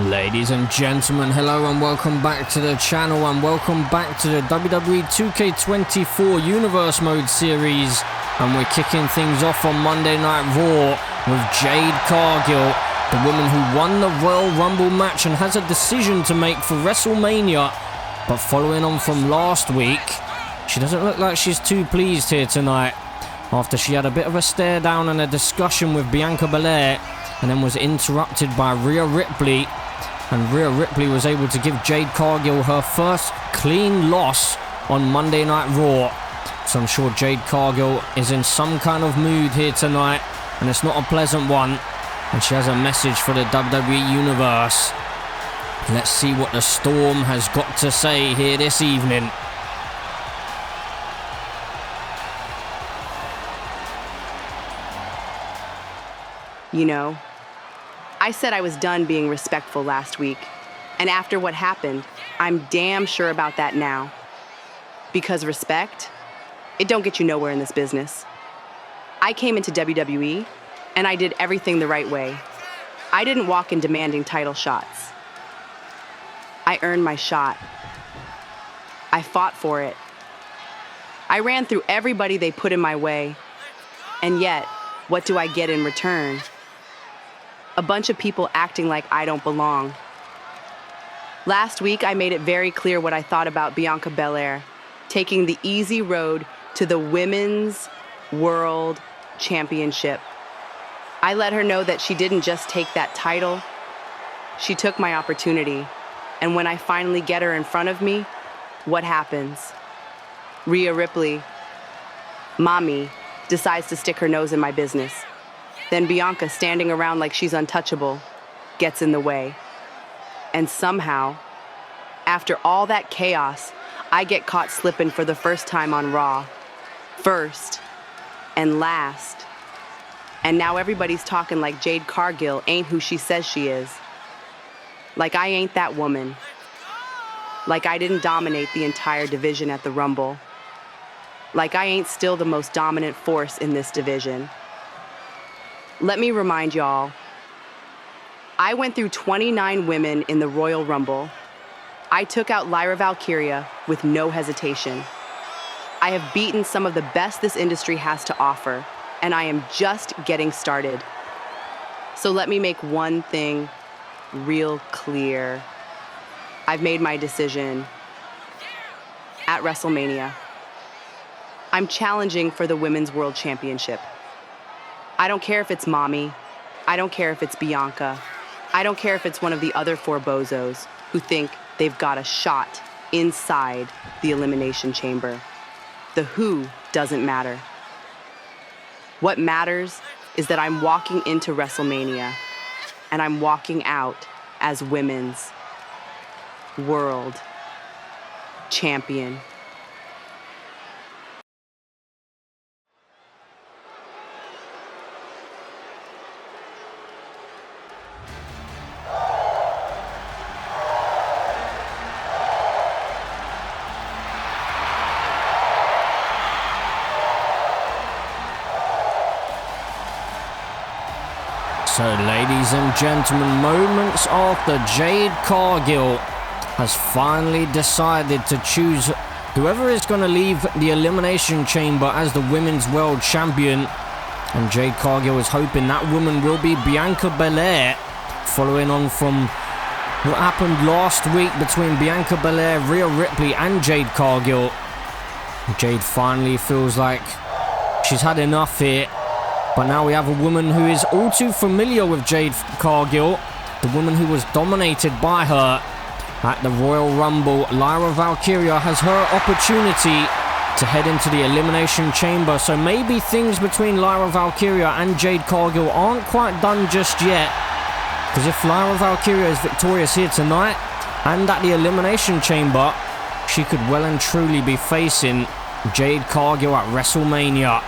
Ladies and gentlemen, hello and welcome back to the channel and welcome back to the WWE 2K24 Universe Mode series. And we're kicking things off on Monday Night Raw with Jade Cargill, the woman who won the Royal Rumble match and has a decision to make for WrestleMania. But following on from last week, she doesn't look like she's too pleased here tonight, after she had a bit of a stare down and a discussion with Bianca Belair and then was interrupted by Rhea Ripley. And Rhea Ripley was able to give Jade Cargill her first clean loss on Monday Night Raw. So I'm sure Jade Cargill is in some kind of mood here tonight, and it's not a pleasant one. And she has a message for the WWE Universe. Let's see what the Storm has got to say here this evening. You know, I said I was done being respectful last week, and after what happened, I'm damn sure about that now. Because respect, it don't get you nowhere in this business. I came into WWE, and I did everything the right way. I didn't walk in demanding title shots. I earned my shot. I fought for it. I ran through everybody they put in my way, and yet, what do I get in return? A bunch of people acting like I don't belong. Last week, I made it very clear what I thought about Bianca Belair taking the easy road to the Women's World Championship. I let her know that she didn't just take that title, she took my opportunity. And when I finally get her in front of me, what happens? Rhea Ripley, mommy, decides to stick her nose in my business. Then Bianca, standing around like she's untouchable, gets in the way. And somehow, after all that chaos, I get caught slipping for the first time on Raw. First and last. And now everybody's talking like Jade Cargill ain't who she says she is. Like I ain't that woman. Like I didn't dominate the entire division at the Rumble. Like I ain't still the most dominant force in this division. Let me remind y'all, I went through 29 women in the Royal Rumble. I took out Lyra Valkyria with no hesitation. I have beaten some of the best this industry has to offer, and I am just getting started. So let me make one thing real clear. I've made my decision. At WrestleMania, I'm challenging for the Women's World Championship. I don't care if it's mommy. I don't care if it's Bianca. I don't care if it's one of the other four bozos who think they've got a shot inside the Elimination Chamber. The who doesn't matter. What matters is that I'm walking into WrestleMania, and I'm walking out as Women's World Champion. So, ladies and gentlemen, moments after Jade Cargill has finally decided to choose whoever is going to leave the Elimination Chamber as the Women's World Champion. And Jade Cargill is hoping that woman will be Bianca Belair, following on from what happened last week between Bianca Belair, Rhea Ripley and Jade Cargill. Jade finally feels like she's had enough here. But now we have a woman who is all too familiar with Jade Cargill, the woman who was dominated by her at the Royal Rumble. Lyra Valkyria has her opportunity to head into the Elimination Chamber, so maybe things between Lyra Valkyria and Jade Cargill aren't quite done just yet. Because if Lyra Valkyria is victorious here tonight and at the Elimination Chamber, she could well and truly be facing Jade Cargill at WrestleMania.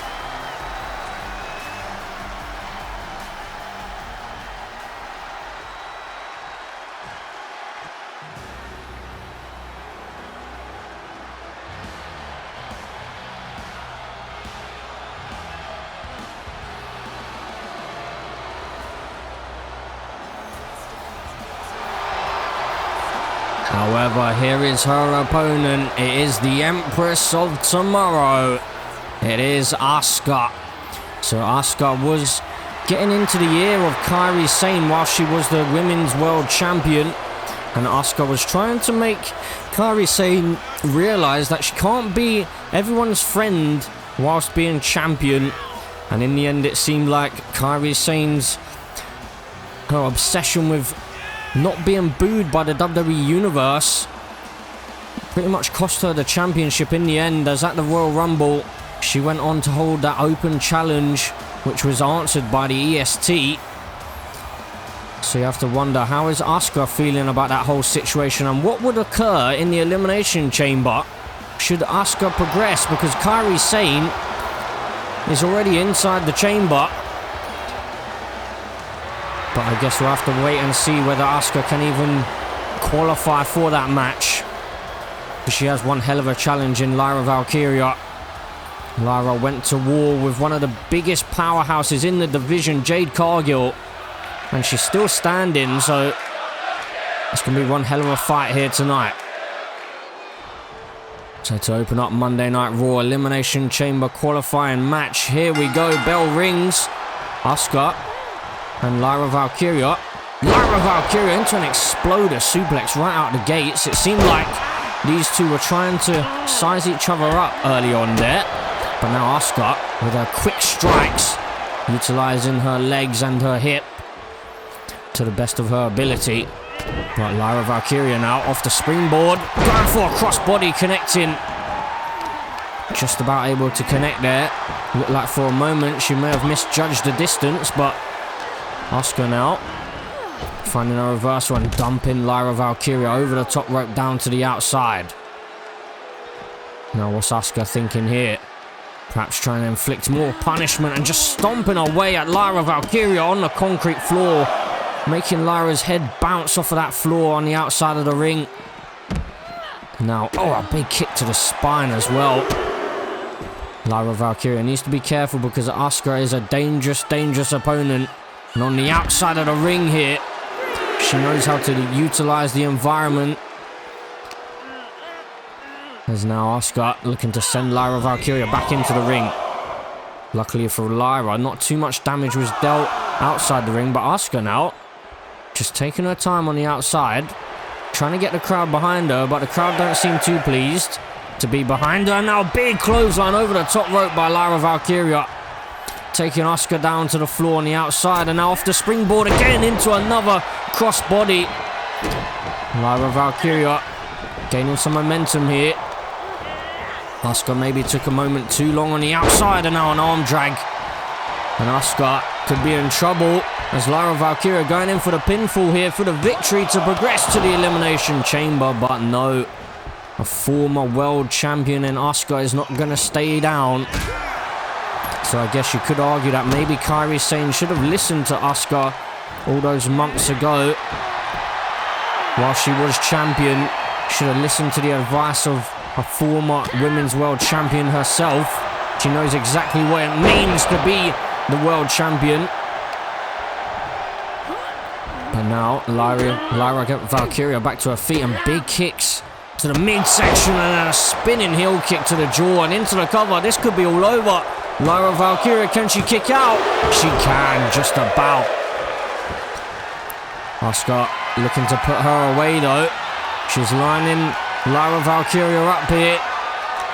However, here is her opponent. It is the Empress of Tomorrow. It is Asuka. So Asuka was getting into the year of Kairi Sane while she was the Women's World Champion. And Asuka was trying to make Kairi Sane realize that she can't be everyone's friend whilst being champion. And in the end, it seemed like Kairi Sane's her obsession with not being booed by the WWE Universe pretty much cost her the championship in the end, as at the Royal Rumble, she went on to hold that open challenge, which was answered by the EST. So you have to wonder, how is Asuka feeling about that whole situation, and what would occur in the Elimination Chamber should Asuka progress, because Kairi Sane is already inside the chamber. But I guess we'll have to wait and see whether Asuka can even qualify for that match. She has one hell of a challenge in Lyra Valkyria. Lyra went to war with one of the biggest powerhouses in the division, Jade Cargill. And she's still standing, so it's going to be one hell of a fight here tonight. So to open up Monday Night Raw Elimination Chamber qualifying match, here we go, bell rings. Asuka and Lyra Valkyria. Lyra Valkyria into an exploder suplex right out the gates. It seemed like these two were trying to size each other up early on there. But now Asuka, with her quick strikes, utilising her legs and her hip to the best of her ability. But Lyra Valkyria now off the springboard, going for a crossbody, connecting. Just about able to connect there. Looked like for a moment she may have misjudged the distance, but Asuka now finding a reversal and dumping Lyra Valkyria over the top rope down to the outside. Now what's Asuka thinking here? Perhaps trying to inflict more punishment and just stomping away at Lyra Valkyria on the concrete floor, making Lyra's head bounce off of that floor on the outside of the ring. Now, oh, a big kick to the spine as well. Lyra Valkyria needs to be careful because Asuka is a dangerous, dangerous opponent. And on the outside of the ring here, she knows how to utilise the environment. There's now Asuka looking to send Lyra Valkyria back into the ring. Luckily for Lyra, not too much damage was dealt outside the ring, but Asuka now just taking her time on the outside, trying to get the crowd behind her, but the crowd don't seem too pleased to be behind her. Now big clothesline over the top rope by Lyra Valkyria, taking Asuka down to the floor on the outside, and now off the springboard again into another crossbody. Lyra Valkyria gaining some momentum here. Asuka maybe took a moment too long on the outside, and now an arm drag. And Asuka could be in trouble as Lyra Valkyria going in for the pinfall here for the victory to progress to the Elimination Chamber, but no. A former world champion in Asuka is not going to stay down. So I guess you could argue that maybe Kairi Sane should have listened to Asuka all those months ago while she was champion. Should have listened to the advice of a former women's world champion herself. She knows exactly what it means to be the world champion. But now Lyra Valkyria back to her feet and big kicks to the midsection and then a spinning heel kick to the jaw and into the cover. This could be all over. Lyra Valkyria, can she kick out? She can, just about. Asuka looking to put her away though. She's lining Lyra Valkyria up here.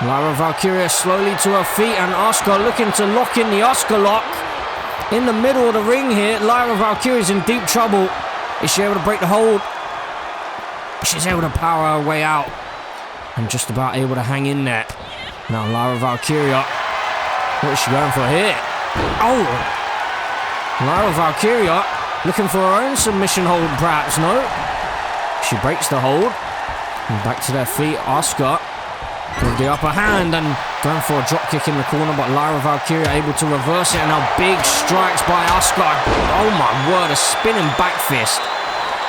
Lyra Valkyria slowly to her feet and Asuka looking to lock in the Asuka lock. In the middle of the ring here, Lyra Valkyria's in deep trouble. Is she able to break the hold? She's able to power her way out and just about able to hang in there. Now Lyra Valkyria, what is she going for here? Oh! Lyra Valkyria looking for her own submission hold perhaps, no? She breaks the hold. And back to their feet, Asuka with the upper hand and going for a drop kick in the corner, but Lyra Valkyria able to reverse it, and now big strikes by Asuka. Oh my word, a spinning back fist.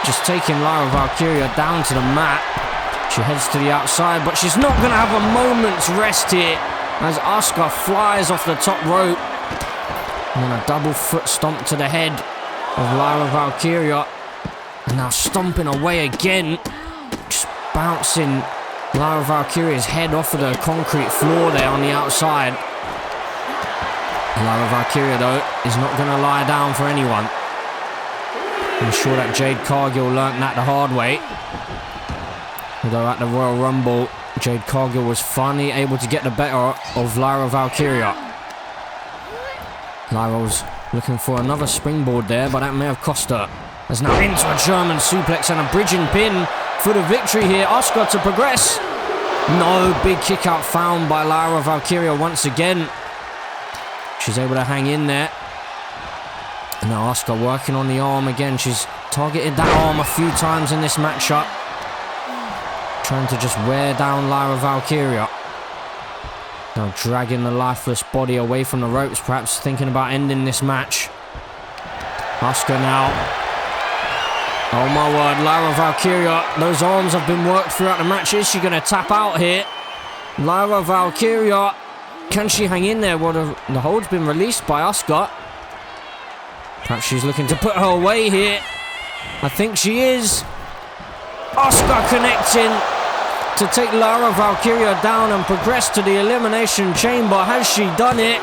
Just taking Lyra Valkyria down to the mat. She heads to the outside, but she's not going to have a moment's rest here as Asuka flies off the top rope. And then a double foot stomp to the head of Lyra Valkyria. And now stomping away again. Just bouncing Lyra Valkyria's head off of the concrete floor there on the outside. Lyra Valkyria, though, is not going to lie down for anyone. I'm sure that Jade Cargill learnt that the hard way. Although at the Royal Rumble, Jade Cargill was finally able to get the better of Lyra Valkyria. Lyra was looking for another springboard there, but that may have cost her. As now into a German suplex and a bridging pin for the victory here. Asuka to progress. No, big kick out found by Lyra Valkyria once again. She's able to hang in there. And now Asuka working on the arm again. She's targeted that arm a few times in this matchup. Trying to just wear down Lyra Valkyria. Now dragging the lifeless body away from the ropes, perhaps thinking about ending this match. Asuka now. Oh my word, Lyra Valkyria. Those arms have been worked throughout the match. Is she going to tap out here? Lyra Valkyria. Can she hang in there? Well, the hold's been released by Asuka. Perhaps she's looking to put her away here. I think she is. Asuka connecting to take Lyra Valkyria down and progress to the Elimination Chamber. Has she done it?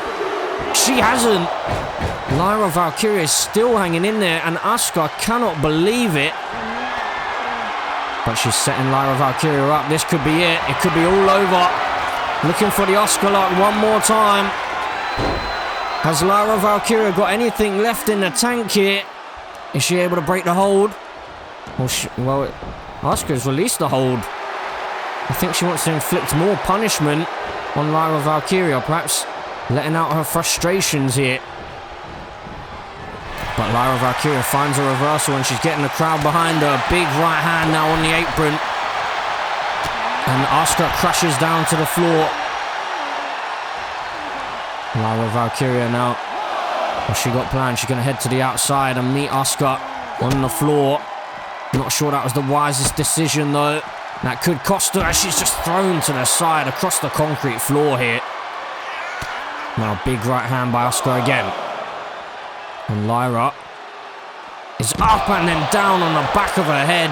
She hasn't. Lyra Valkyria is still hanging in there, and Asuka cannot believe it. But she's setting Lyra Valkyria up. This could be it. It could be all over. Looking for the Asuka lock one more time. Has Lyra Valkyria got anything left in the tank here? Is she able to break the hold? Well, Asuka's released the hold. I think she wants to inflict more punishment on Lyra Valkyria, perhaps letting out her frustrations here. But Lyra Valkyria finds a reversal and she's getting the crowd behind her. Big right hand now on the apron. And Asuka crashes down to the floor. Lyra Valkyria now. What's she got planned? She's going to head to the outside and meet Asuka on the floor. Not sure that was the wisest decision though. That could cost her as she's just thrown to the side across the concrete floor here. Now big right hand by Asuka again. And Lyra is up and then down on the back of her head.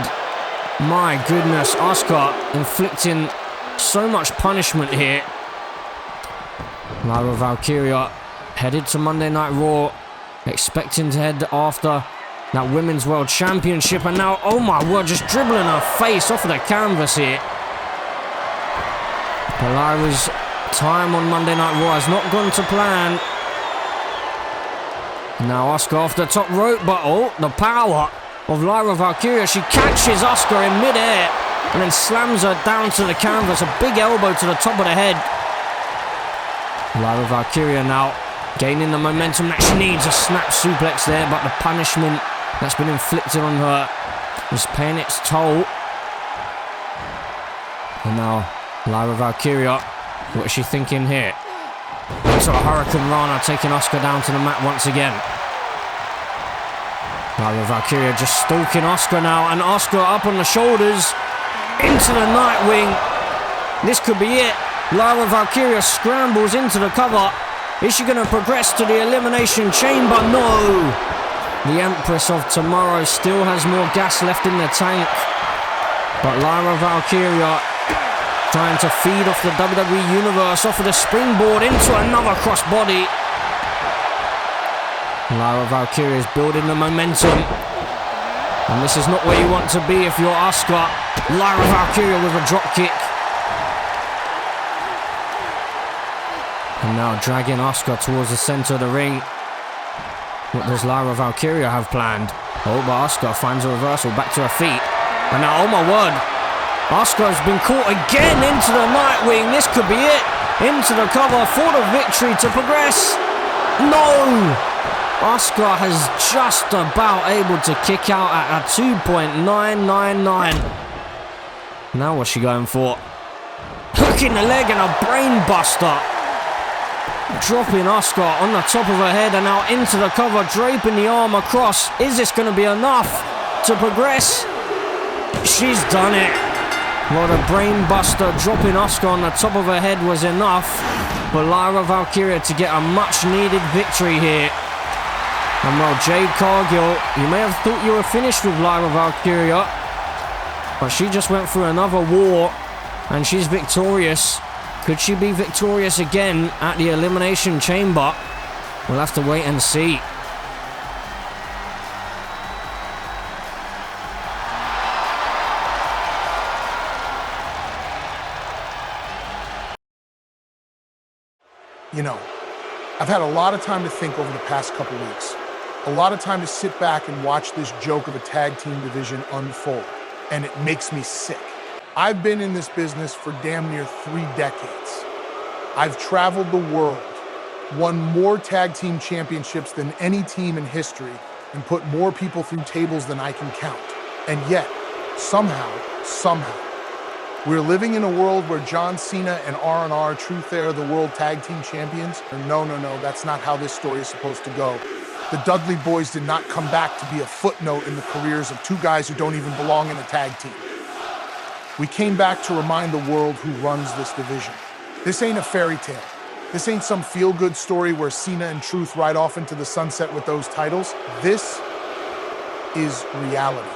My goodness, Asuka inflicting so much punishment here. Lyra Valkyria headed to Monday Night Raw, expecting to head after that Women's World Championship, and now, oh my word, just dribbling her face off of the canvas here. But Lyra's time on Monday Night Raw has not gone to plan. Now Asuka off the top rope, but oh, the power of Lyra Valkyria. She catches Asuka in midair and then slams her down to the canvas. A big elbow to the top of the head. Lyra Valkyria now gaining the momentum that she needs. A snap suplex there, but the punishment that's been inflicted on her is paying its toll. And now Lyra Valkyria, what is she thinking here? Into a Hurricane Rana, taking Asuka down to the mat once again. Lyra Valkyria just stalking Asuka now, and Asuka up on the shoulders, into the Nightwing. This could be it. Lyra Valkyria scrambles into the cover. Is she going to progress to the Elimination Chamber? No! The Empress of Tomorrow still has more gas left in the tank. But Lyra Valkyria trying to feed off the WWE Universe, off of the springboard into another crossbody. Lyra Valkyria is building the momentum. And this is not where you want to be if you're Asuka. Lyra Valkyria with a drop kick. And now dragging Asuka towards the center of the ring. What does Lyra Valkyria have planned? Oh, but Asuka finds a reversal back to her feet. And now, oh my word, Asuka has been caught again into the Nightwing. This could be it. Into the cover for the victory to progress. No! Asuka has just about able to kick out at a 2.999. Now what's she going for? Hook in the leg and a brain buster. Dropping Asuka on the top of her head and now into the cover, draping the arm across. Is this going to be enough to progress? She's done it. Well, the brain buster dropping Asuka on the top of her head was enough for Lyra Valkyria to get a much needed victory here. And well, Jade Cargill, you may have thought you were finished with Lyra Valkyria, But she just went through another war, and she's victorious. Could she be victorious again at the Elimination Chamber? We'll have to wait and see. You know, I've had a lot of time to think over the past couple weeks. A lot of time to sit back and watch this joke of a tag team division unfold. And it makes me sick. I've been in this business for damn near 3 decades. I've traveled the world, won more tag team championships than any team in history, and put more people through tables than I can count. And yet, somehow, we're living in a world where John Cena and R&R Truth are the world tag team champions. No, that's not how this story is supposed to go. The Dudley boys did not come back to be a footnote in the careers of 2 guys who don't even belong in a tag team. We came back to remind the world who runs this division. This ain't a fairy tale. This ain't some feel-good story where Cena and Truth ride off into the sunset with those titles. This is reality.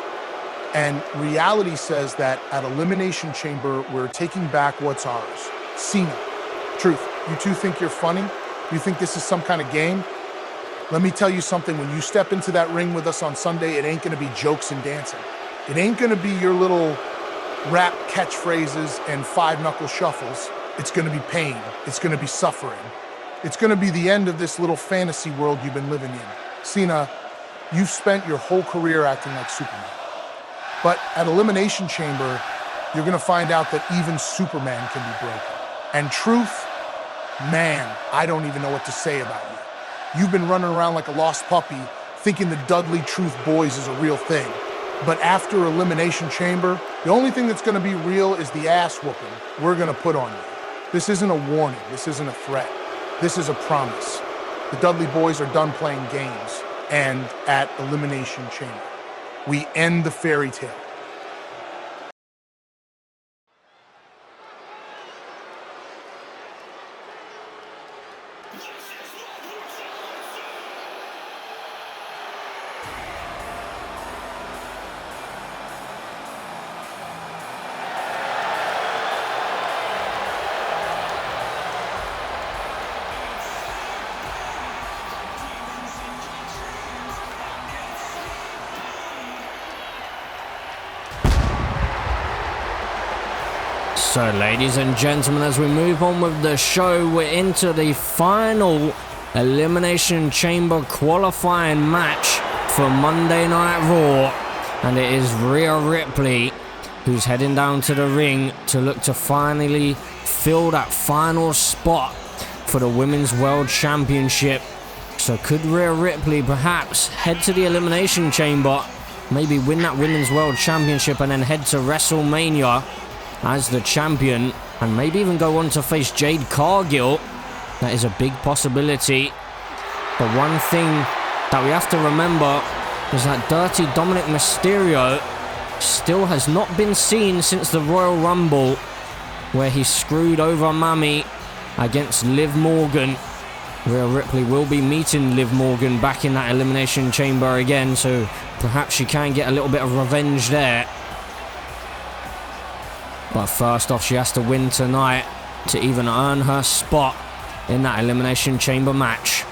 And reality says that at Elimination Chamber, we're taking back what's ours. Cena, Truth, you two think you're funny? You think this is some kind of game? Let me tell you something, when you step into that ring with us on Sunday, it ain't gonna be jokes and dancing. It ain't gonna be your little rap catchphrases and 5-knuckle shuffles. It's gonna be pain. It's gonna be suffering. It's gonna be the end of this little fantasy world you've been living in. Cena, you've spent your whole career acting like Superman. But at Elimination Chamber, you're gonna find out that even Superman can be broken. And Truth, man, I don't even know what to say about you. You've been running around like a lost puppy, thinking the Dudley Truth Boyz is a real thing. But after Elimination Chamber, the only thing that's gonna be real is the ass whooping we're gonna put on you. This isn't a warning, this isn't a threat. This is a promise. The Dudley boys are done playing games, and at Elimination Chamber, we end the fairy tale. So, ladies and gentlemen, as we move on with the show, we're into the final Elimination Chamber qualifying match for Monday Night Raw. And it is Rhea Ripley who's heading down to the ring to look to finally fill that final spot for the Women's World Championship. So could Rhea Ripley perhaps head to the Elimination Chamber, maybe win that Women's World Championship and then head to WrestleMania as the champion, and maybe even go on to face Jade Cargill? That is a big possibility. But one thing that we have to remember is that Dirty Dominic Mysterio still has not been seen since the Royal Rumble, where he screwed over Mami against Liv Morgan. Rhea Ripley will be meeting Liv Morgan back in that Elimination Chamber again, so perhaps she can get a little bit of revenge there. But first off, she has to win tonight to even earn her spot in that Elimination Chamber match.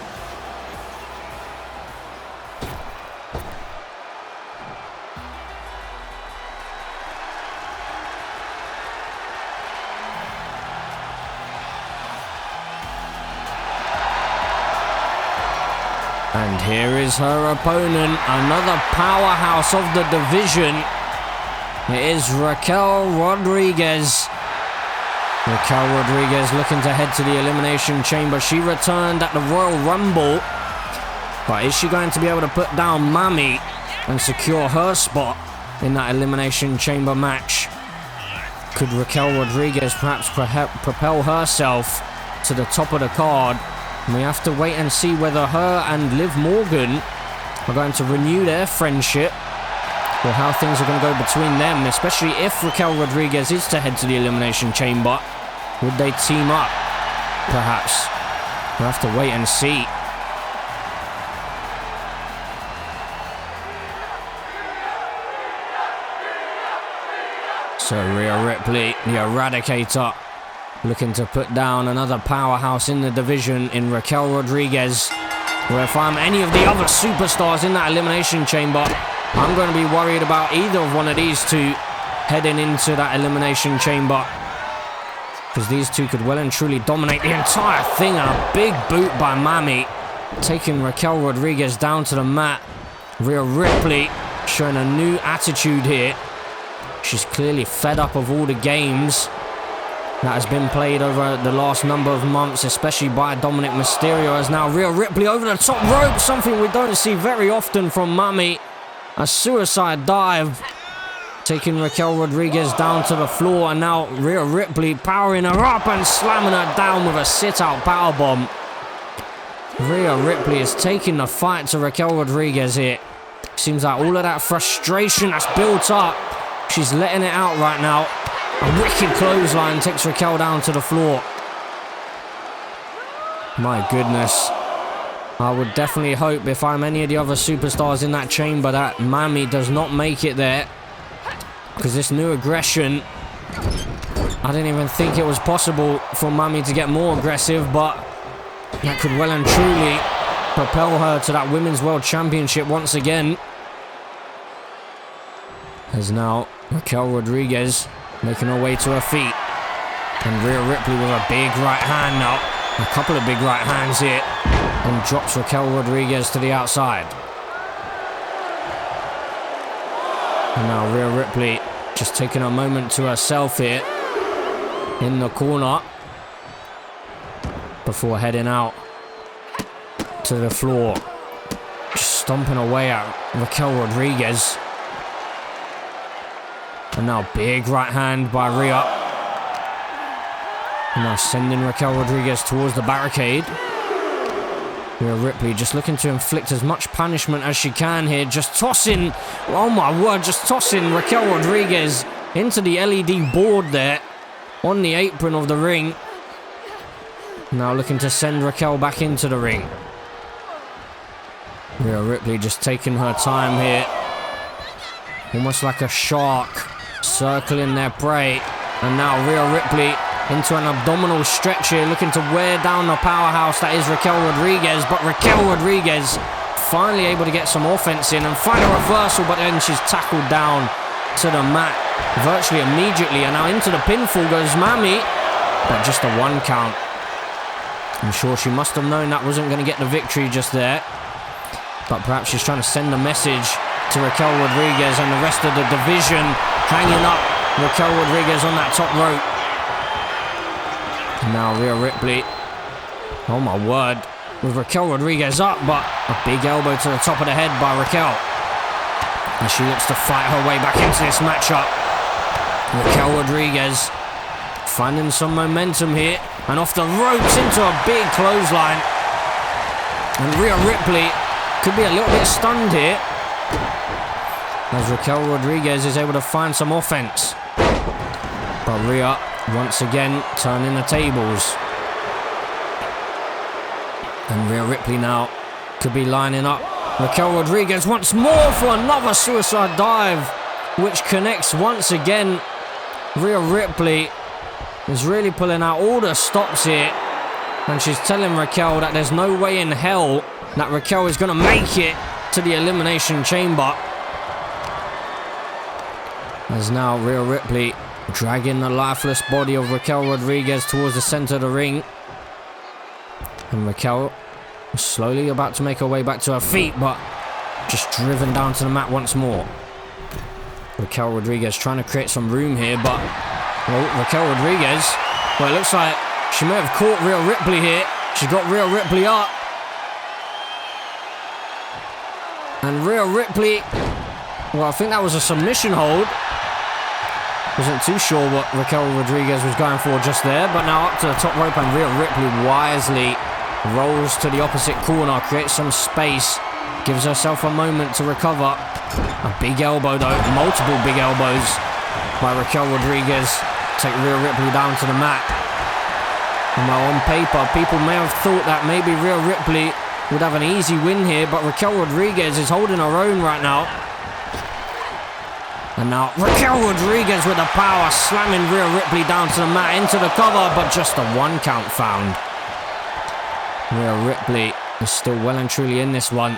And here is her opponent, another powerhouse of the division. It is Raquel Rodriguez. Raquel Rodriguez looking to head to the Elimination Chamber. She returned at the Royal Rumble. But is she going to be able to put down Mami and secure her spot in that Elimination Chamber match? Could Raquel Rodriguez perhaps propel herself to the top of the card? And we have to wait and see whether her and Liv Morgan are going to renew their friendship, or how things are going to go between them, especially if Raquel Rodriguez is to head to the Elimination Chamber. Would they team up? Perhaps. We'll have to wait and see. So Rhea Ripley, the Eradicator, looking to put down another powerhouse in the division in Raquel Rodriguez. Where if I'm any of the other superstars in that Elimination Chamber, I'm going to be worried about either of one of these two heading into that Elimination Chamber. Because these two could well and truly dominate the entire thing. And a big boot by Mami, taking Raquel Rodriguez down to the mat. Rhea Ripley showing a new attitude here. She's clearly fed up of all the games that has been played over the last number of months, especially by Dominic Mysterio, as now Rhea Ripley over the top rope, something we don't see very often from Mami. A suicide dive, taking Raquel Rodriguez down to the floor, and now Rhea Ripley powering her up and slamming her down with a sit-out powerbomb. Rhea Ripley is taking the fight to Raquel Rodriguez here. Seems like all of that frustration that's built up, she's letting it out right now. A wicked clothesline takes Raquel down to the floor. My goodness. I would definitely hope, if I'm any of the other superstars in that chamber, that Mami does not make it there. Because this new aggression, I didn't even think it was possible for Mami to get more aggressive, but that could well and truly propel her to that Women's World Championship once again. As now Raquel Rodriguez making her way to her feet. And Rhea Ripley with a big right hand now. A couple of big right hands here. And drops Raquel Rodriguez to the outside. And now Rhea Ripley just taking a moment to herself here. In the corner. Before heading out to the floor. Just stomping away at Raquel Rodriguez. And now big right hand by Rhea. And now sending Raquel Rodriguez towards the barricade. Rhea Ripley just looking to inflict as much punishment as she can here. Just tossing, oh my word, just tossing Raquel Rodriguez into the LED board there. On the apron of the ring. Now looking to send Raquel back into the ring. Rhea Ripley just taking her time here. Almost like a shark. Circling their prey. And now Rhea Ripley into an abdominal stretch here, looking to wear down the powerhouse that is Raquel Rodriguez. But Raquel Rodriguez finally able to get some offense in and find a reversal, but then she's tackled down to the mat virtually immediately. And now into the pinfall goes Mami, but just a 1 count. I'm sure she must have known that wasn't going to get the victory just there. But perhaps she's trying to send a message to Raquel Rodriguez and the rest of the division, hanging up Raquel Rodriguez on that top rope. And now Rhea Ripley, oh my word, with Raquel Rodriguez up, but a big elbow to the top of the head by Raquel. And she looks to fight her way back into this matchup. Raquel Rodriguez finding some momentum here, and off the ropes into a big clothesline. And Rhea Ripley could be a little bit stunned here, as Raquel Rodriguez is able to find some offense. But Rhea, once again, turning the tables. And Rhea Ripley now could be lining up Raquel Rodriguez once more for another suicide dive, which connects once again. Rhea Ripley is really pulling out all the stops here. And she's telling Raquel that there's no way in hell that Raquel is going to make it to the Elimination Chamber. As now Rhea Ripley dragging the lifeless body of Raquel Rodriguez towards the center of the ring. And Raquel is slowly about to make her way back to her feet, but just driven down to the mat once more. Raquel Rodriguez trying to create some room here, but Raquel Rodriguez, well, it looks like she may have caught Rhea Ripley here. She got Rhea Ripley up. And Rhea Ripley, well, I think that was a submission hold. Wasn't too sure what Raquel Rodriguez was going for just there, but now up to the top rope, and Rhea Ripley wisely rolls to the opposite corner, creates some space, gives herself a moment to recover. A big elbow though, multiple big elbows by Raquel Rodriguez, take Rhea Ripley down to the mat. And now on paper, people may have thought that maybe Rhea Ripley would have an easy win here, but Raquel Rodriguez is holding her own right now. And now Raquel Rodriguez with the power, slamming Rhea Ripley down to the mat, into the cover, but just a 1 count found. Rhea Ripley is still well and truly in this one.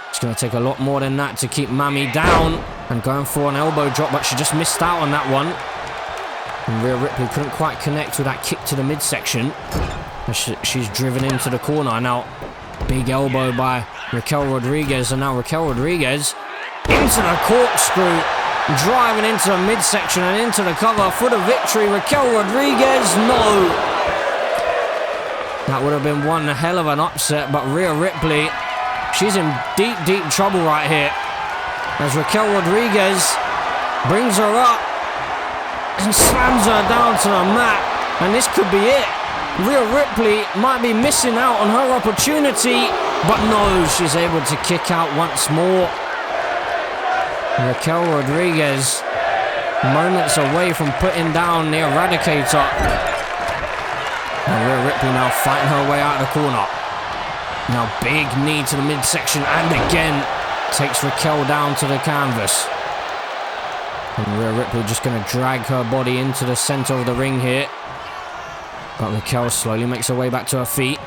It's going to take a lot more than that to keep Mami down, and going for an elbow drop, but she just missed out on that one. And Rhea Ripley couldn't quite connect with that kick to the midsection. She's driven into the corner. Now, big elbow by Raquel Rodriguez, and now Raquel Rodriguez into the corkscrew, driving into the midsection and into the cover for the victory. Raquel Rodriguez, no! That would have been one hell of an upset, but Rhea Ripley, she's in deep, deep trouble right here. As Raquel Rodriguez brings her up and slams her down to the mat, and this could be it. Rhea Ripley might be missing out on her opportunity, but no, she's able to kick out once more. Raquel Rodriguez moments away from putting down the Eradicator. And Rhea Ripley now fighting her way out of the corner. Now big knee to the midsection, and again takes Raquel down to the canvas. And Rhea Ripley just going to drag her body into the center of the ring here. But Raquel slowly makes her way back to her feet.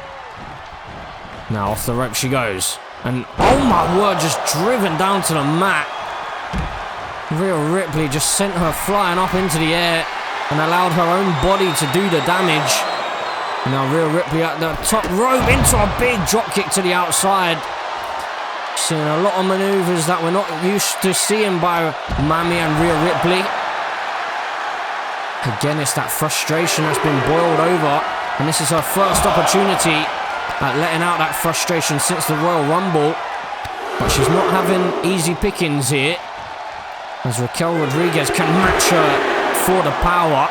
Now off the rope she goes. And oh my word, just driven down to the mat. Rhea Ripley just sent her flying up into the air and allowed her own body to do the damage. Now Rhea Ripley at the top rope into a big drop kick to the outside. Seeing a lot of maneuvers that we're not used to seeing by Mami and Rhea Ripley. Again, it's that frustration that's been boiled over, and this is her first opportunity at letting out that frustration since the Royal Rumble. But she's not having easy pickings here, as Raquel Rodriguez can match her for the power.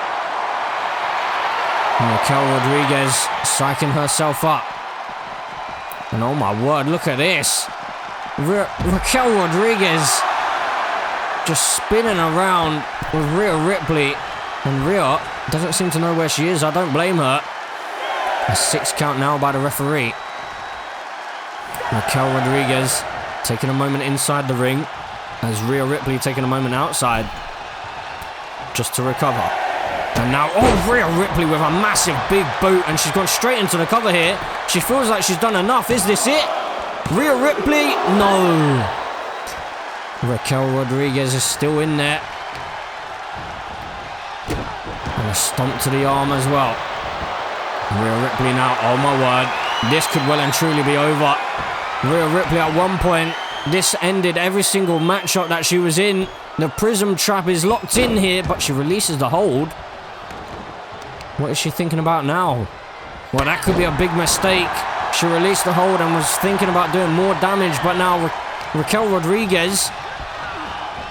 And Raquel Rodriguez psyching herself up. And oh my word, look at this. Raquel Rodriguez just spinning around with Rhea Ripley. And Rhea doesn't seem to know where she is. I don't blame her. A 6 count now by the referee. Raquel Rodriguez taking a moment inside the ring, as Rhea Ripley taking a moment outside just to recover. And now, oh, Rhea Ripley with a massive big boot, and she's gone straight into the cover here. She feels like she's done enough. Is this it? Rhea Ripley? No. Raquel Rodriguez is still in there. And a stomp to the arm as well. Rhea Ripley now, oh my word, this could well and truly be over. Rhea Ripley at one point, this ended every single matchup that she was in. The Prism Trap is locked in here, but she releases the hold. What is she thinking about now? Well, that could be a big mistake. She released the hold and was thinking about doing more damage, but now Raquel Rodriguez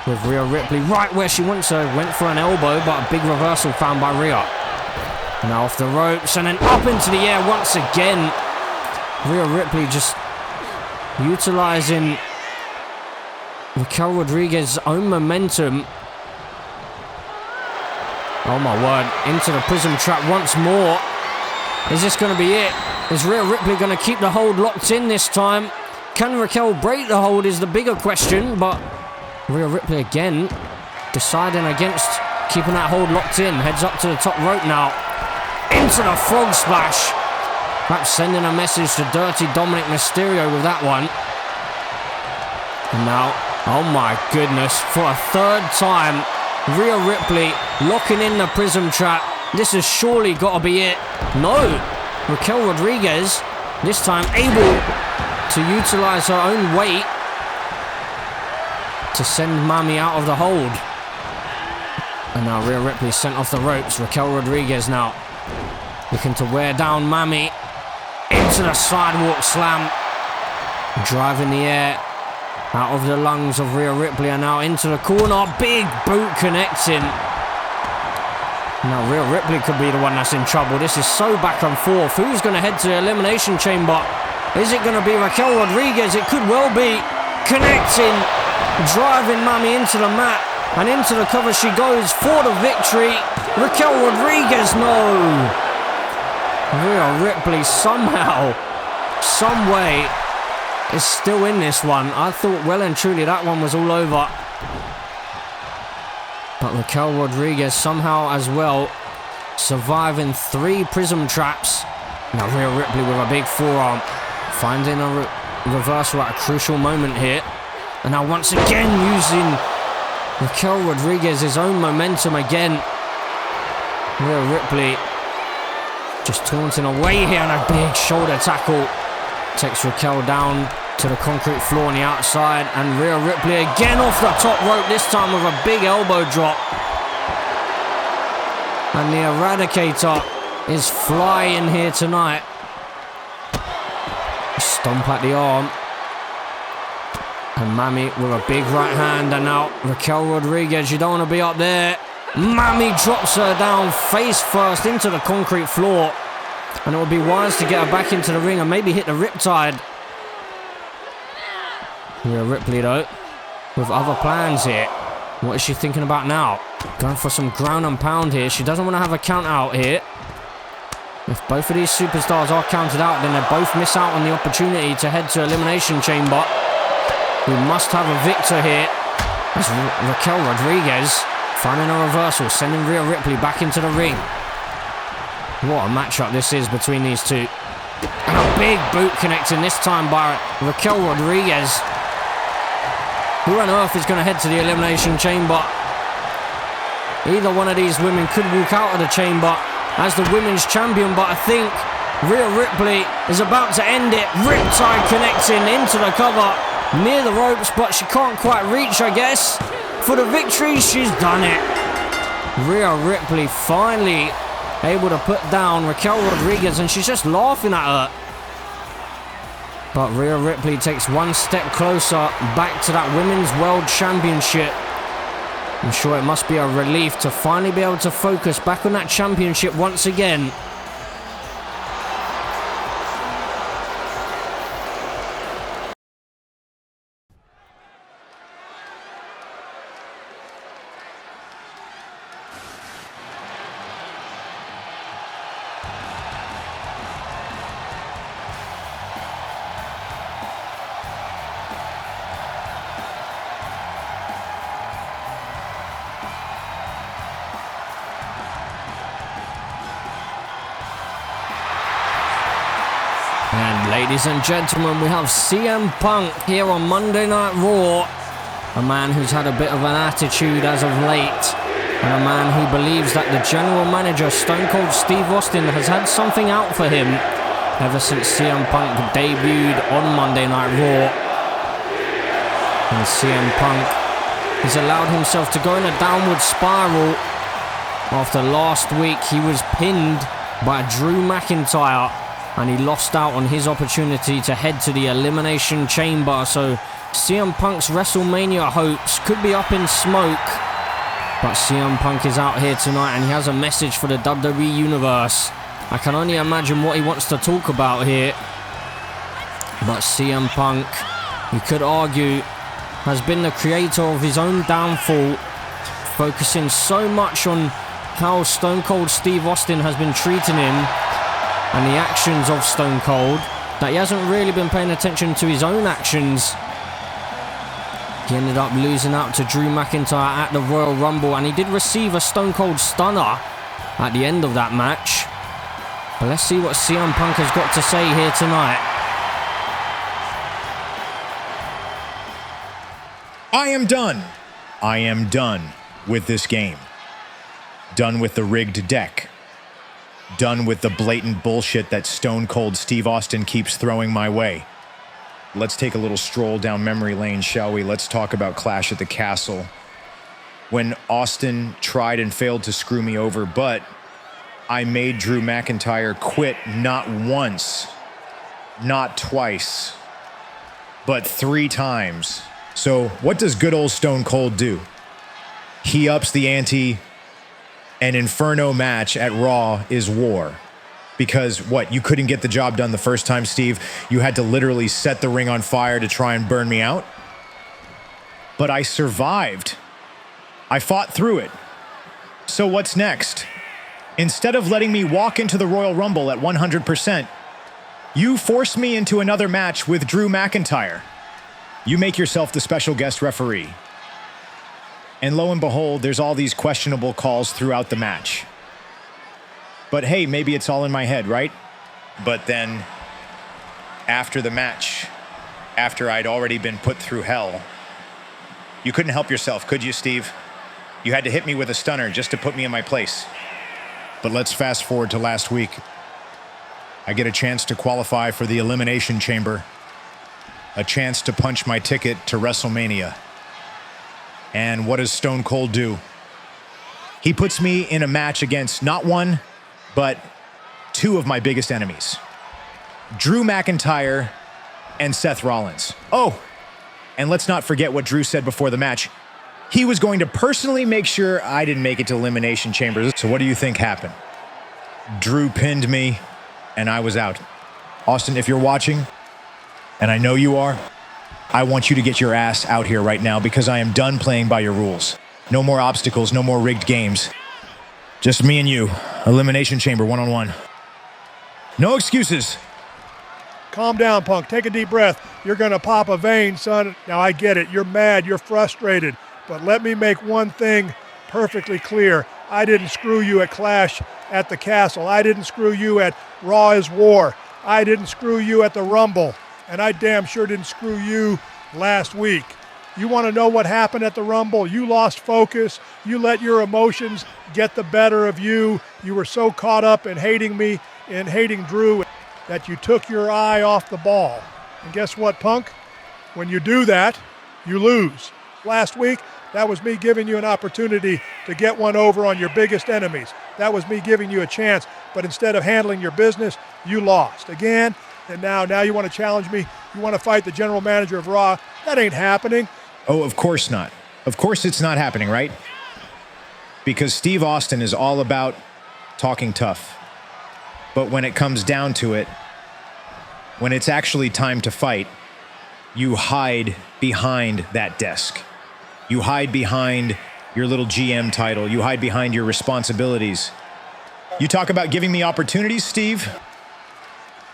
with Rhea Ripley right where she wants her, went for an elbow, but a big reversal found by Rhea. Now off the ropes and then up into the air once again. Rhea Ripley just utilizing Raquel Rodriguez's own momentum. Oh my word, into the Prism Trap once more. Is this going to be it? Is Rhea Ripley going to keep the hold locked in this time? Can Raquel break the hold is the bigger question, but Rhea Ripley again deciding against keeping that hold locked in. Heads up to the top rope now. Into the frog splash. Perhaps sending a message to Dirty Dominic Mysterio with that one. And now, oh my goodness, for a third time, Rhea Ripley locking in the Prism Trap. This has surely got to be it. No, Raquel Rodriguez, this time able to utilize her own weight to send Mami out of the hold. And now Rhea Ripley sent off the ropes. Raquel Rodriguez now looking to wear down Mami. Into the sidewalk slam. Driving the air out of the lungs of Rhea Ripley, and now into the corner. Big boot connecting. Now Rhea Ripley could be the one that's in trouble. This is so back and forth. Who's going to head to the Elimination Chamber? Is it going to be Raquel Rodriguez? It could well be. Connecting. Driving Mami into the mat. And into the cover she goes for the victory. Raquel Rodriguez, no. Rhea Ripley somehow, some way, is still in this one. I thought well and truly that one was all over. But Raquel Rodriguez somehow as well surviving 3 prism traps. Now Rhea Ripley with a big forearm, finding a reversal at a crucial moment here. And now once again using Raquel Rodriguez's own momentum again. Rhea Ripley just taunting away here, and a big shoulder tackle takes Raquel down to the concrete floor on the outside, and Rhea Ripley again off the top rope, this time with a big elbow drop. And the Eradicator is flying here tonight. Stomp at the arm. And Mami with a big right hand, and now Raquel Rodriguez, you don't want to be up there. Mami drops her down face first into the concrete floor. And it would be wise to get her back into the ring and maybe hit the riptide. Rhea Ripley though, with other plans here. What is she thinking about now? Going for some ground and pound here. She doesn't want to have a count out here. If both of these superstars are counted out, then they both miss out on the opportunity to head to Elimination Chamber. We must have a victor here. As Raquel Rodriguez finding a reversal, sending Rhea Ripley back into the ring. What a matchup this is between these two. And a big boot connecting this time by Raquel Rodriguez. Who on earth is going to head to the Elimination Chamber? Either one of these women could walk out of the chamber as the women's champion, but I think Rhea Ripley is about to end it. Riptide connecting into the cover near the ropes, but she can't quite reach, I guess. For the victory, she's done it. Rhea Ripley finally able to put down Raquel Rodriguez, and she's just laughing at her. But Rhea Ripley takes one step closer back to that Women's World Championship. I'm sure it must be a relief to finally be able to focus back on that championship once again. And ladies and gentlemen, we have CM Punk here on Monday Night Raw. A man who's had a bit of an attitude as of late. And a man who believes that the general manager, Stone Cold Steve Austin, has had something out for him ever since CM Punk debuted on Monday Night Raw. And CM Punk has allowed himself to go in a downward spiral. After last week, he was pinned by Drew McIntyre, and he lost out on his opportunity to head to the Elimination Chamber. So CM Punk's WrestleMania hopes could be up in smoke. But CM Punk is out here tonight, and he has a message for the WWE Universe. I can only imagine what he wants to talk about here. But CM Punk, you could argue, has been the creator of his own downfall, focusing so much on how Stone Cold Steve Austin has been treating him and the actions of Stone Cold, that he hasn't really been paying attention to his own actions. He ended up losing out to Drew McIntyre at the Royal Rumble, and he did receive a Stone Cold Stunner at the end of that match. But let's see what CM Punk has got to say here tonight. I am done. I am done with this game. Done with the rigged deck. Done with the blatant bullshit that Stone Cold Steve Austin keeps throwing my way. Let's take a little stroll down memory lane, shall we? Let's talk about Clash at the Castle. When Austin tried and failed to screw me over, but I made Drew McIntyre quit not once, not twice, but 3 times. So what does good old Stone Cold do? He ups the ante. An Inferno match at Raw is war. Because what, you couldn't get the job done the first time, Steve? You had to literally set the ring on fire to try and burn me out? But I survived. I fought through it. So what's next? Instead of letting me walk into the Royal Rumble at 100%, you force me into another match with Drew McIntyre. You make yourself the special guest referee. And lo and behold, there's all these questionable calls throughout the match. But hey, maybe it's all in my head, right? But then, after the match, after I'd already been put through hell, you couldn't help yourself, could you, Steve? You had to hit me with a stunner just to put me in my place. But let's fast forward to last week. I get a chance to qualify for the Elimination Chamber. A chance to punch my ticket to WrestleMania. And what does Stone Cold do? He puts me in a match against not one, but two of my biggest enemies. Drew McIntyre and Seth Rollins. Oh, and let's not forget what Drew said before the match. He was going to personally make sure I didn't make it to Elimination Chambers. So what do you think happened? Drew pinned me, and I was out. Austin, if you're watching, and I know you are, I want you to get your ass out here right now because I am done playing by your rules. No more obstacles, no more rigged games. Just me and you. Elimination Chamber, one-on-one. No excuses. Calm down, Punk. Take a deep breath. You're going to pop a vein, son. Now, I get it. You're mad. You're frustrated. But let me make one thing perfectly clear. I didn't screw you at Clash at the Castle. I didn't screw you at Raw is War. I didn't screw you at the Rumble. And I damn sure didn't screw you last week. You want to know what happened at the Rumble? You lost focus. You let your emotions get the better of you. You were so caught up in hating me and hating Drew that you took your eye off the ball. And guess what, Punk? When you do that, you lose. Last week, that was me giving you an opportunity to get one over on your biggest enemies. That was me giving you a chance, but instead of handling your business, you lost. Again, and now you want to challenge me. You want to fight the general manager of Raw. That ain't happening. Oh, of course not. Of course it's not happening, right? Because Steve Austin is all about talking tough. But when it comes down to it, when it's actually time to fight, you hide behind that desk. You hide behind your little GM title. You hide behind your responsibilities. You talk about giving me opportunities, Steve.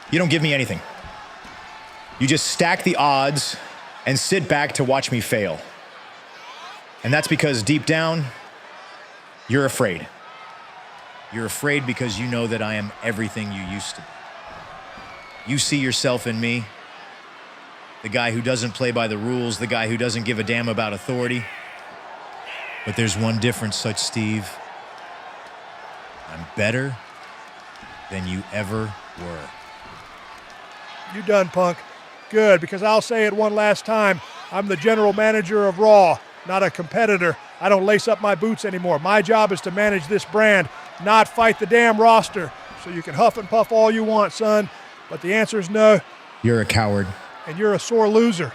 You don't give me anything. You just stack the odds and sit back to watch me fail. And that's because deep down, you're afraid. You're afraid because you know that I am everything you used to be. You see yourself in me, the guy who doesn't play by the rules, the guy who doesn't give a damn about authority. But there's one difference, such Steve. I'm better than you ever were. You done, Punk. Good, because I'll say it one last time. I'm the general manager of Raw, not a competitor. I don't lace up my boots anymore. My job is to manage this brand, not fight the damn roster. So you can huff and puff all you want, son, but the answer is no. You're a coward. And you're a sore loser.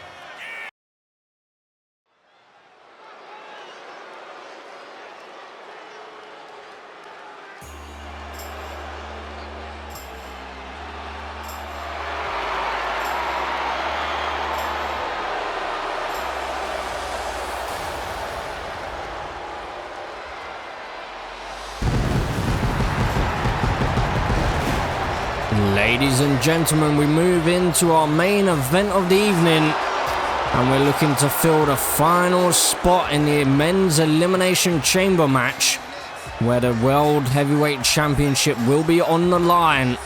Ladies and gentlemen, we move into our main event of the evening, and we're looking to fill the final spot in the men's elimination chamber match, where the World Heavyweight Championship will be on the line,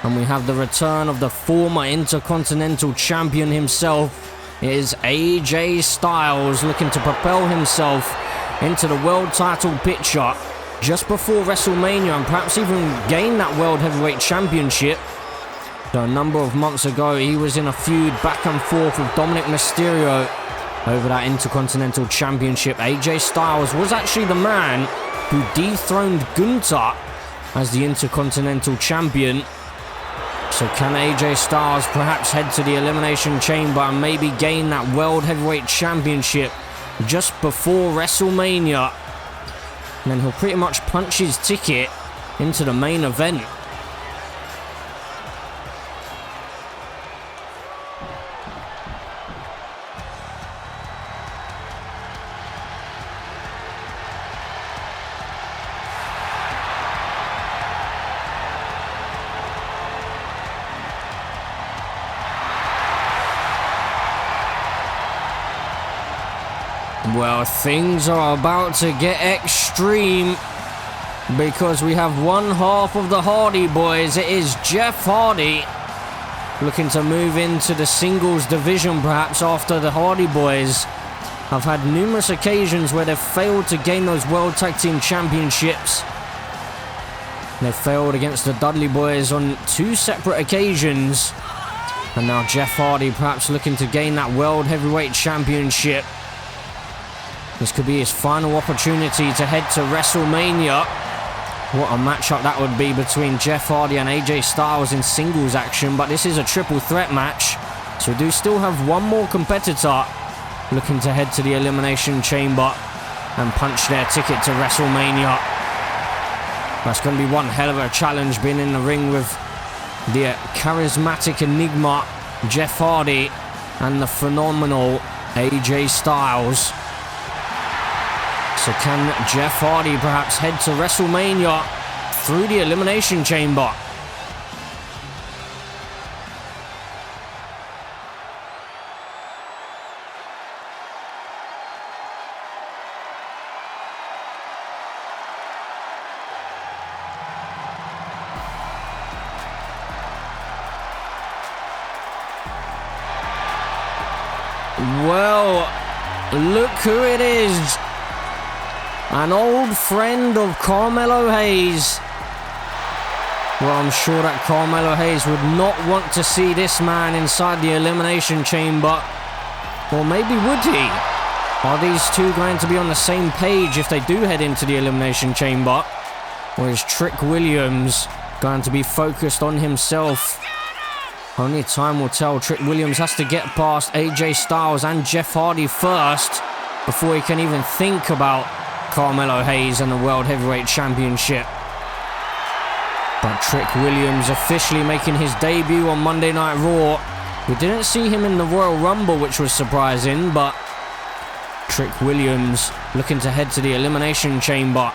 and we have the return of the former Intercontinental Champion himself. It is AJ Styles looking to propel himself into the world title picture just before WrestleMania, and perhaps even gain that World Heavyweight Championship. So a number of months ago, he was in a feud back and forth with Dominic Mysterio over that Intercontinental Championship. AJ Styles was actually the man who dethroned Gunther as the Intercontinental Champion. So can AJ Styles perhaps head to the Elimination Chamber and maybe gain that World Heavyweight Championship just before WrestleMania? And then he'll pretty much punch his ticket into the main event. Well, things are about to get extreme because we have one half of the Hardy Boys. It is Jeff Hardy looking to move into the singles division perhaps after the Hardy Boys have had numerous occasions where they've failed to gain those World Tag Team Championships. They failed against the Dudley Boys on 2 separate occasions. And now Jeff Hardy perhaps looking to gain that World Heavyweight Championship. This could be his final opportunity to head to WrestleMania. What a matchup that would be between Jeff Hardy and AJ Styles in singles action. But this is a triple threat match. So we do still have one more competitor looking to head to the Elimination Chamber and punch their ticket to WrestleMania. That's going to be one hell of a challenge, being in the ring with the charismatic enigma Jeff Hardy and the phenomenal AJ Styles. So can Jeff Hardy perhaps head to WrestleMania through the Elimination Chamber? Well, look who it is. An old friend of Carmelo Hayes. Well, I'm sure that Carmelo Hayes would not want to see this man inside the Elimination Chamber. Or maybe would he? Are these two going to be on the same page if they do head into the Elimination Chamber? Or is Trick Williams going to be focused on himself? Only time will tell. Trick Williams has to get past AJ Styles and Jeff Hardy first before he can even think about Carmelo Hayes and the World Heavyweight Championship. But Trick Williams officially making his debut on Monday Night Raw. We didn't see him in the Royal Rumble, which was surprising, but Trick Williams looking to head to the Elimination Chamber.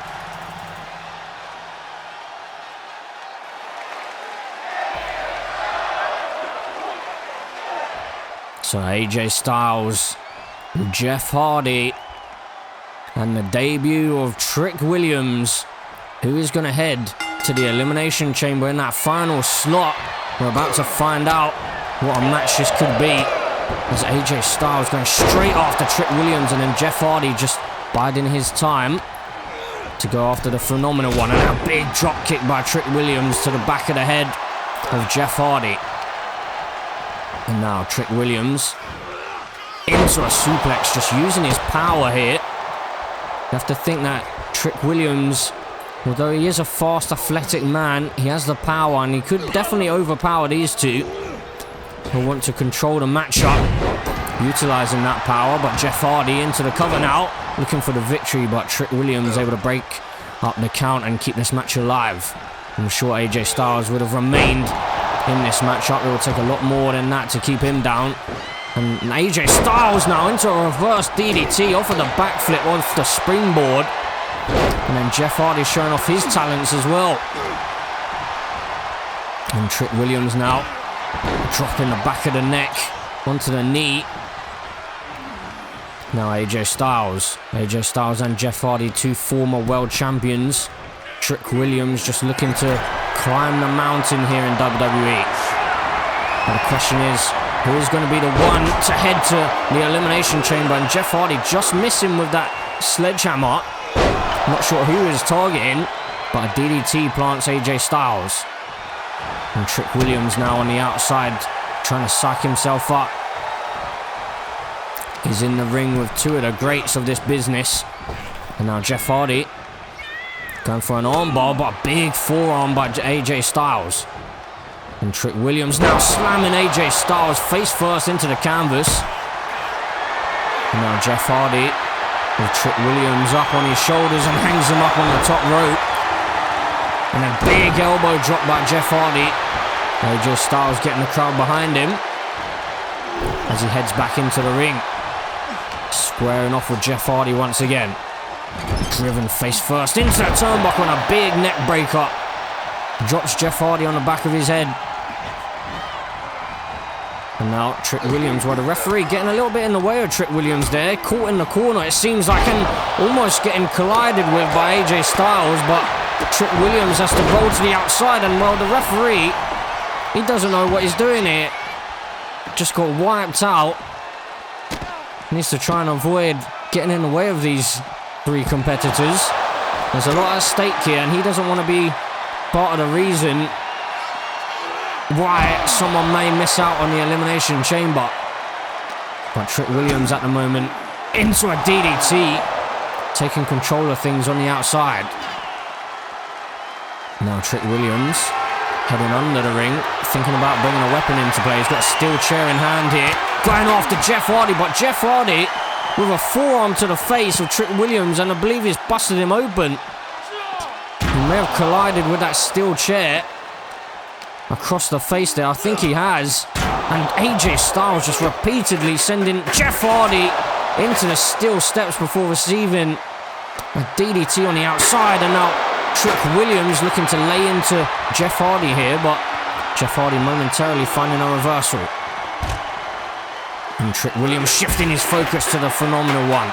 So AJ Styles, Jeff Hardy, and the debut of Trick Williams, who is going to head to the Elimination Chamber in that final slot. We're about to find out what a match this could be, as AJ Styles going straight after Trick Williams, and then Jeff Hardy just biding his time to go after the phenomenal one. And a big drop kick by Trick Williams to the back of the head of Jeff Hardy. And now Trick Williams into a suplex, just using his power here. You have to think that Trick Williams, although he is a fast, athletic man, he has the power and he could definitely overpower these two. He'll want to control the matchup, utilizing that power. But Jeff Hardy into the cover now, looking for the victory, but Trick Williams able to break up the count and keep this match alive. I'm sure AJ Styles would have remained in this matchup. It will take a lot more than that to keep him down. And AJ Styles now into a reverse DDT off of the backflip, off the springboard. And then Jeff Hardy showing off his talents as well. And Trick Williams now dropping the back of the neck onto the knee. Now AJ Styles and Jeff Hardy, two former world champions. Trick Williams just looking to climb the mountain here in WWE. But the question is, who is going to be the one to head to the Elimination Chamber? And Jeff Hardy just missing with that sledgehammer. Not sure who he is targeting, but a DDT plants AJ Styles. And Trick Williams now on the outside, trying to psych himself up. He's in the ring with two of the greats of this business. And now Jeff Hardy going for an armbar, but a big forearm by AJ Styles. And Trick Williams now slamming AJ Styles face first into the canvas. And now Jeff Hardy with Trick Williams up on his shoulders and hangs him up on the top rope. And a big elbow drop by Jeff Hardy. AJ Styles getting the crowd behind him as he heads back into the ring. Squaring off with Jeff Hardy once again. Driven face first into that turnbuckle and a big neck breaker. Drops Jeff Hardy on the back of his head. And now Trick Williams, well, the referee getting a little bit in the way of Trick Williams there. Caught in the corner, it seems like, and almost getting collided with by AJ Styles, but Trick Williams has to roll to the outside, and well, the referee, he doesn't know what he's doing here. Just got wiped out. Needs to try and avoid getting in the way of these three competitors. There's a lot at stake here, and he doesn't want to be part of the reason why someone may miss out on the Elimination Chamber. But Trick Williams at the moment into a DDT, taking control of things on the outside. Now Trick Williams heading under the ring, thinking about bringing a weapon into play. He's got a steel chair in hand here, going after Jeff Hardy, but Jeff Hardy with a forearm to the face of Trick Williams, and I believe he's busted him open. He may have collided with that steel chair across the face there, I think he has. And AJ Styles just repeatedly sending Jeff Hardy into the steel steps before receiving a DDT on the outside. And now Trick Williams looking to lay into Jeff Hardy here, but Jeff Hardy momentarily finding a reversal. And Trick Williams shifting his focus to the Phenomenal One.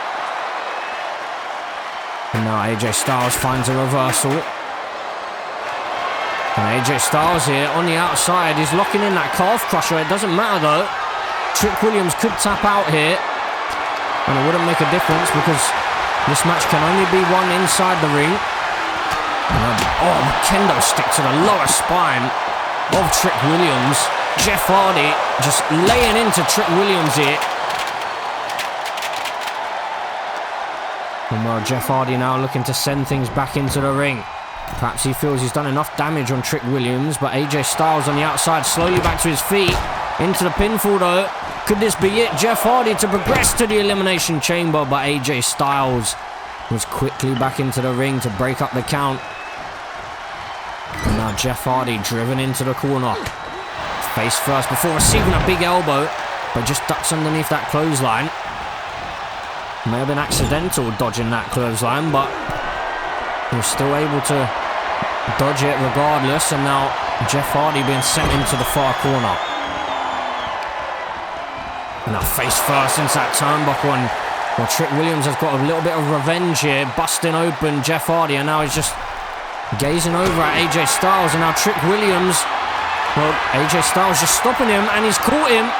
And now AJ Styles finds a reversal. And AJ Styles here on the outside is locking in that calf crusher. It doesn't matter though. Trick Williams could tap out here, and it wouldn't make a difference because this match can only be won inside the ring. And kendo stick to the lower spine of Trick Williams. Jeff Hardy just laying into Trick Williams here. And well, Jeff Hardy now looking to send things back into the ring. Perhaps he feels he's done enough damage on Trick Williams, but AJ Styles on the outside, slowly back to his feet. Into the pinfall though. Could this be it? Jeff Hardy to progress to the Elimination Chamber, but AJ Styles was quickly back into the ring to break up the count. And now Jeff Hardy driven into the corner. Face first before receiving a big elbow, but just ducks underneath that clothesline. May have been accidental dodging that clothesline, but he was still able to dodge it regardless, and now Jeff Hardy being sent into the far corner. And now face first into that turnbuckle, and well, Trick Williams has got a little bit of revenge here, busting open Jeff Hardy, and now he's just gazing over at AJ Styles, and now Trick Williams, well, AJ Styles just stopping him, and he's caught him.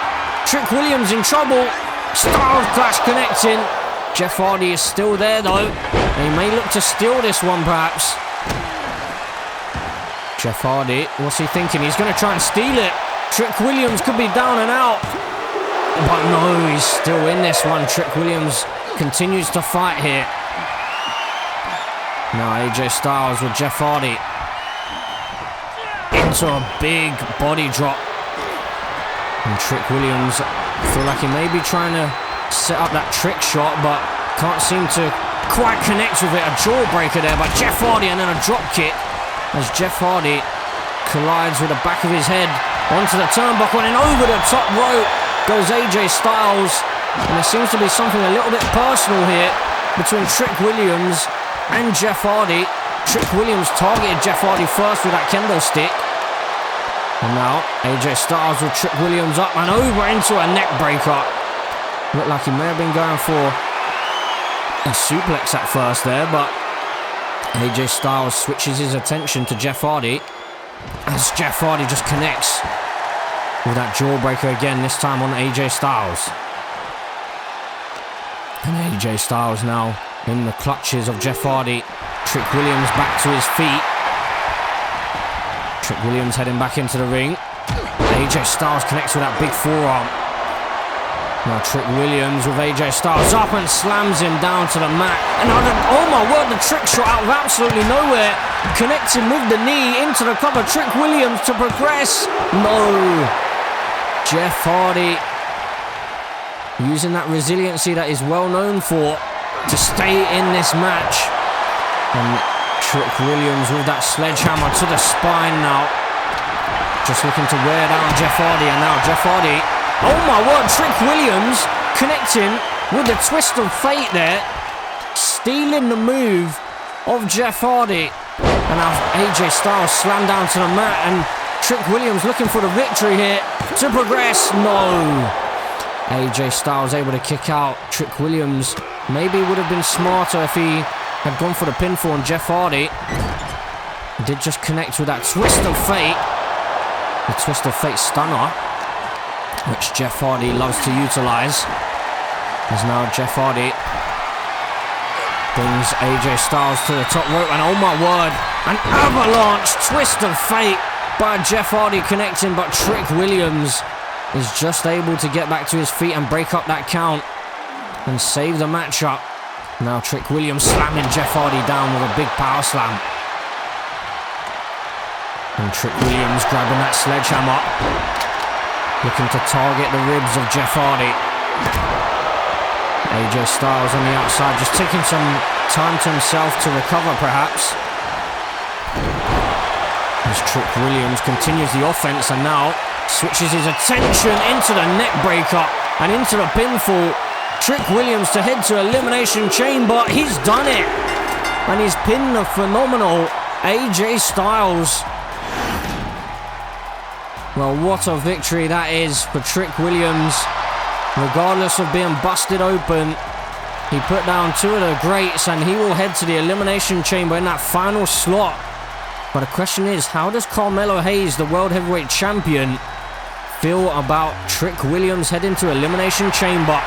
Trick Williams in trouble. Styles clash connecting. Jeff Hardy is still there though. He may look to steal this one perhaps. Jeff Hardy, what's he thinking? He's going to try and steal it. Trick Williams could be down and out. But no, he's still in this one. Trick Williams continues to fight here. Now AJ Styles with Jeff Hardy. Into a big body drop. And Trick Williams, feel like he may be trying to set up that trick shot, but can't seem to quite connect with it. A jawbreaker there by Jeff Hardy, and then a drop kick as Jeff Hardy collides with the back of his head onto the turnbuckle, and then over the top rope goes AJ Styles. And there seems to be something a little bit personal here between Trick Williams and Jeff Hardy. Trick Williams targeted Jeff Hardy first with that kendo stick, and now AJ Styles with Trick Williams up and over into a neck breaker. Looked like he may have been going for a suplex at first there, but AJ Styles switches his attention to Jeff Hardy as Jeff Hardy just connects with that jawbreaker again, this time on AJ Styles. And AJ Styles now in the clutches of Jeff Hardy. Trick Williams back to his feet. Trick Williams heading back into the ring. AJ Styles connects with that big forearm. Now Trick Williams with AJ Styles up and slams him down to the mat. And oh my word, the trick shot out of absolutely nowhere. Connecting with the knee into the cover. Trick Williams to progress. No. Jeff Hardy using that resiliency that he's well known for to stay in this match. And Trick Williams with that sledgehammer to the spine now. Just looking to wear down Jeff Hardy, and now Jeff Hardy, oh my word, Trick Williams connecting with the twist of fate there, stealing the move of Jeff Hardy. And now AJ Styles slammed down to the mat, and Trick Williams looking for the victory here. to progress. No. AJ Styles able to kick out. Trick Williams maybe would have been smarter if he had gone for the pinfall on Jeff Hardy. He did just connect with that twist of fate. The twist of fate stunner, which Jeff Hardy loves to utilize. As now Jeff Hardy brings AJ Styles to the top rope, and oh my word, an avalanche twist of fate by Jeff Hardy connecting, but Trick Williams is just able to get back to his feet and break up that count and save the matchup. Now Trick Williams slamming Jeff Hardy down with a big power slam. And Trick Williams grabbing that sledgehammer, looking to target the ribs of Jeff Hardy. AJ Styles on the outside, just taking some time to himself to recover perhaps. As Trick Williams continues the offense and now switches his attention into the neck breaker and into the pinfall. Trick Williams to head to Elimination Chamber. He's done it. And he's pinned the phenomenal AJ Styles. Well, what a victory that is for Trick Williams. Regardless of being busted open, he put down two of the greats and he will head to the Elimination Chamber in that final slot. But the question is, how does Carmelo Hayes, the World Heavyweight Champion, feel about Trick Williams heading to Elimination Chamber?